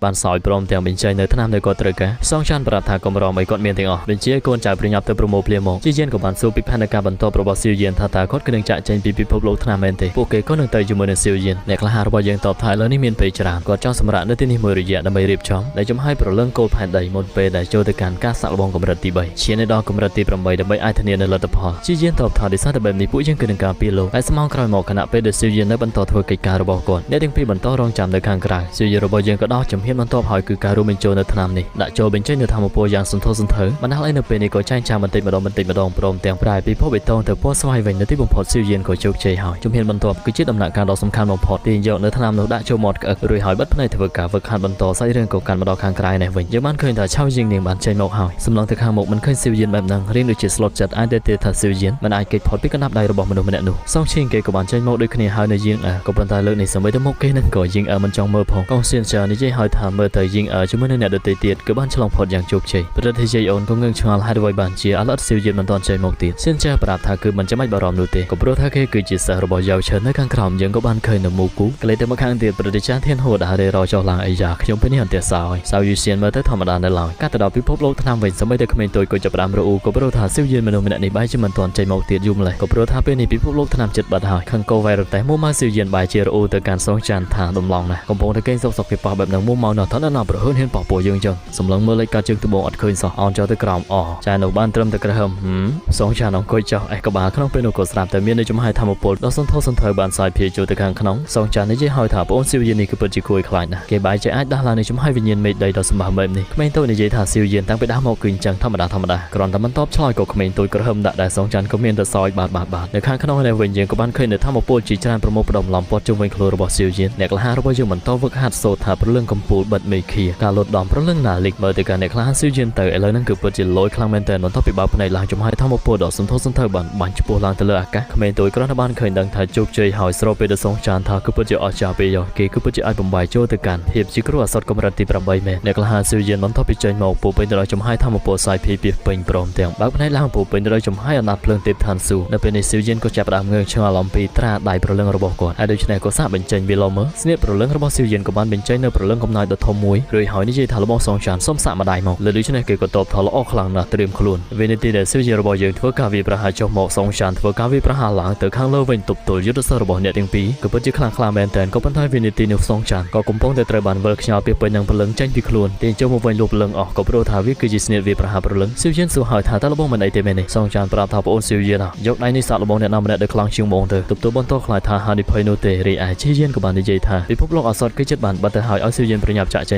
បានសោយព្រមទាំងបញ្ចេញនៅឆ្នាំនៃគាត់ត្រូវការសងចានប្រាប់ថាកុំរំឲ្យគាត់មានទាំងអស់បញ្ជាកូនចៅប្រញាប់ទៅប្រមូលភ្លាមមកជាយានក៏បានសួរពីផែនការបន្តរបស់ស៊ីវយានថាតើគាត់គនឹងចាក់ចេញពីពិភពលោកថ្នាំមែនទេពួកគេក៏នឹងទៅជាមួយនឹងស៊ីវយានអ្នកក្លាហានរបស់យើងតបថាឥឡូវនេះមានពេលច្រើនគាត់ចង់សម្រាកនៅទីនេះមួយរយៈដើម្បីរៀបចំដែលចំហាយប្រលឹងគោលផែនដីមុនពេលដែលចូលទៅកាន់ការសាក់លបងកម្រិតទី3ឈានដល់កម្រិតទី8ដើម្បីអាចធានានូវលទ្ធផលជាយានតបថាដោយសារតែបែបនេះពួកយើងគឺនឹងការពារលោកតែស្មោះក្រោយមកគណៈពេលដែលស៊ីវយាននៅបន្តធ្វើកិច្ចការរបស់គាត់អ្នកទាំងពីរបន្តរងចាំនៅខាងក្រៅស៊ីវយានរបស់យើងក៏ដោះជំហានបន្ទាប់ហើយគឺការរួមបញ្ចូលនៅថ្នាំនេះដាក់ចូលបញ្ចេញនៅធម្មពលយ៉ាងសន្ធោសន្ធៅបណ្ដាលឲ្យនៅពេលនេះក៏ចែងចាំបន្តិចម្ដងព្រមទាំងប្រែពីពណ៌បេតុងទៅពណ៌ស្វាយវិញនៅទីបំផុតស៊ីវយានក៏ជោគជ័យហើយជំហានបន្ទាប់គឺជាដំណាក់កាលដ៏សំខាន់បំផុតទាញយកនៅថ្នាំនោះដាក់ចូលមាត់ក្អឹករួចហើយបិទភ្នែកធ្វើការហ្វឹកហាត់បន្តសាច់រឿងក៏កាន់មកដល់ខាងក្រៅនេះវិញយើងបានឃើញថាឆៅយីងនាងបានចេញមកហើយសំឡងទៅខាងមុខមិនឃើញស៊ីវយានបែបហ្នឹងរៀងដូចជាស្លុតចិត្តអាចទៅថាស៊ីវយានមិនអាចគេចផុតពីកណ្ដាប់ដៃរបស់មនុស្សម្នាក់នោះសងឈៀងគេក៏បានចេញមកដូចគ្នាហើយនៅយីងក៏ប៉ុន្តែលើកនេះសម្បីតែមុខគេនឹងក៏យីងមិនចង់មើលផងកងសៀនចានិយាយឲ្យថាមើលទៅយីងជាមួយនឹងអ្នកដទៃទៀតគឺបានឆ្លងផុតយ៉ាងជោគជ័យប្រតិយាយអូនក៏ងើងឆ្ងល់ហេតុអ្វីបានជាអឡត់ស៊ីវយានមិនទាន់ចេញមកទៀតសៀនចាប្រាប់ថាគឺមិនចាំបាច់បារម្ភនោះទេក៏ព្រោះថាគេគឺជាសិស្សរបស់យ៉ាវឈិននៅខាងក្រោមយើងក៏បានឃើញនៅមូគូក្លេទៅមកខាងទៀតប្រតិចាធានហូដារេរចុះឡើងអាយ៉ាខ្ញុំពេលនេះអន្តរសោយសាវយូសៀនមើលទៅធម្មតានៅឡើយកាត់ទៅដល់ពិភពលោកថ្នាំវិញសម្បីតែក្មេងតូចក៏ចាប់ផ្ដើមរអ៊ូក៏ព្រោះថាស៊ីវយានមនុស្សម្នាក់នេះបែរជាមិនទាន់ចេញមកទៀតយូរម្លេះក៏ព្រោះថាពេលនេះពិភពលោកថ្នាំចិត្តបាត់ហើយខាងកូវ៉ៃរតែមួម៉ៅស៊ីវយានបែរជារអ៊ូទៅកាន់សងចានថាដំឡងណាកំពុងតែកេងសុកសុកគេប៉ះបែបនឹងមួម៉ៅណោះថាណាប្រហើនហ៊ានប៉ះពោះយើងចឹងសម្លឹងមើលលេខកាត់ជើងត្បូងអត់ឃើញសោះអោនចុះទៅក្រោមចានោះបានត្រឹមតែក្រហមសងចានអង្គុយចុះឯកបាលក្នុងពេលនោះក៏ស្រាប់តែមាននៅចំហាយធម្មពលដ៏សន្ធោសន្ធៅបានសាយភាចូលទៅខាងក្នុងសងចាននិយាយឲ្យថាបងអូនស៊ីវយាននេះគឺពិតជាគួរឲ្យខ្លាចណាស់គេបែរជាអាចដាស់ឡើងនៅចំហាយវិញ្ញាណមេឃដីដ៏សម្បះបែបនេះក្មេងតូចនិយាយថាស៊ីវយានតាំងពីដាស់មកគឺអញ្ចឹងធម្មតាគ្រាន់តែមិនតបឆ្លើយក៏ក្មេងតូចក្រហមដាក់ដែលសងចានក៏មានតែសោយបាទនៅខាងក្នុងនេះវិញយើងក៏បានឃើញនៅធម្មពលជាច្រើនប្រមូលផ្ដុំឡំព័ទ្ធជុំវិញខ្លួនរបស់ស៊ីវយានអ្នកក្លាហានរបស់យើងបន្តវឹកហាត់សូត្រថាព្រលឹងកំពូលបិទមេឃាការលត់ដំព្រលឹងណាលិចមើលទៅកាន់អ្នកក្លាហានស៊ីវយានទៅឥឡូវហ្នឹងគឺពិតជាលយខ្លាំងមែនទែនបន្ទាប់ពីបើផ្នែកឡើងចំហាយធម្មពលដ៏សន្ធោសន្ធៅបានបាញ់ឆ្ពោះឡើងទៅលើអាកាសក្មេងតូចគ្រាន់តែបានឃើញដឹងថាជោគជ័យហើយស្របពេលដែលសងចានថាគឺពិតជាអស្ចារ្យពេកគេគឺពិតជាអាចបំបាយចូលទៅកាន់ភាពជាគ្រូអាសត់កម្រិតទី8មែនអ្នកក្លាហានស៊ីវយានបន្ទាប់ពីចេញមកពោពេញទៅដោយចំហាយធម្មពលសាយភីពីពេញព្រមទាំងបើកផ្នែកឡើងពោពេញទៅដោយចំហាយអណាត់ភ្លើងទេពឋានសួគ៌នៅពេលនេះស៊ីវយានក៏ចាប់ផ្ដើមងើងឆ្ងល់អំពីត្រាដៃប្រលឹងរបស់គាត់ហើយដូច្នេះក៏សាកបញ្ចេញវាឡមើស្នៀតប្រលឹងរបស់ស៊ីវយានក៏បានបញ្ចេញនៅប្រលឹងកំណើតដ៏ធំមួយរួចហើយនិយាយថារបស់សងចានសុំសាក់ម្ដាយមកលើដូច្នេះគេក៏តបថាល្អខ្លាំងណាស់ត្រៀមខ្លួនវេនាទីដែលស៊ីវយានរបស់យើងធ្វើការវាប្រហារចុះមកសងចានធ្វើការវាប្រហារឡើងទៅខាងលើវិញទប់ទល់យុទ្ធសាស្ត្ររបស់អ្នកទាំងពីរក៏ពិតជាខ្លាំងក្លាមែនទែនក៏ប៉ុន្តែវេនាទីនោះសងចានក៏កំពុងតែត្រូវបានវិលខ្ញល់ពីពេញនឹងប្រលឹងចេញពីខ្លួនទាញចូលមកវិញលុបប្រលឹងអស់ក៏ព្រោះថាវាគឺជាស្នៀតវាប្រហារប្រលឹងស៊ីវយានសួរហើយថាតើរបស់មិនអីទេមែនទេសងចានប្រាប់ថាបងអូនស៊ីវយានយកដៃនេះសាក់របស់អ្នកណាម្នាក់ដែលខ្លាំងជាងបងទៅទប់ទល់បន្តខ្លាចថាហានិភ័យនោះទេរីឯជាយានក៏បាននិយាយថាពិភពលោកអសត់គឺចិត្តបានបាត់ទៅហើយឲ្យស៊ីវយានប្រញាប់ចាក់ចេញ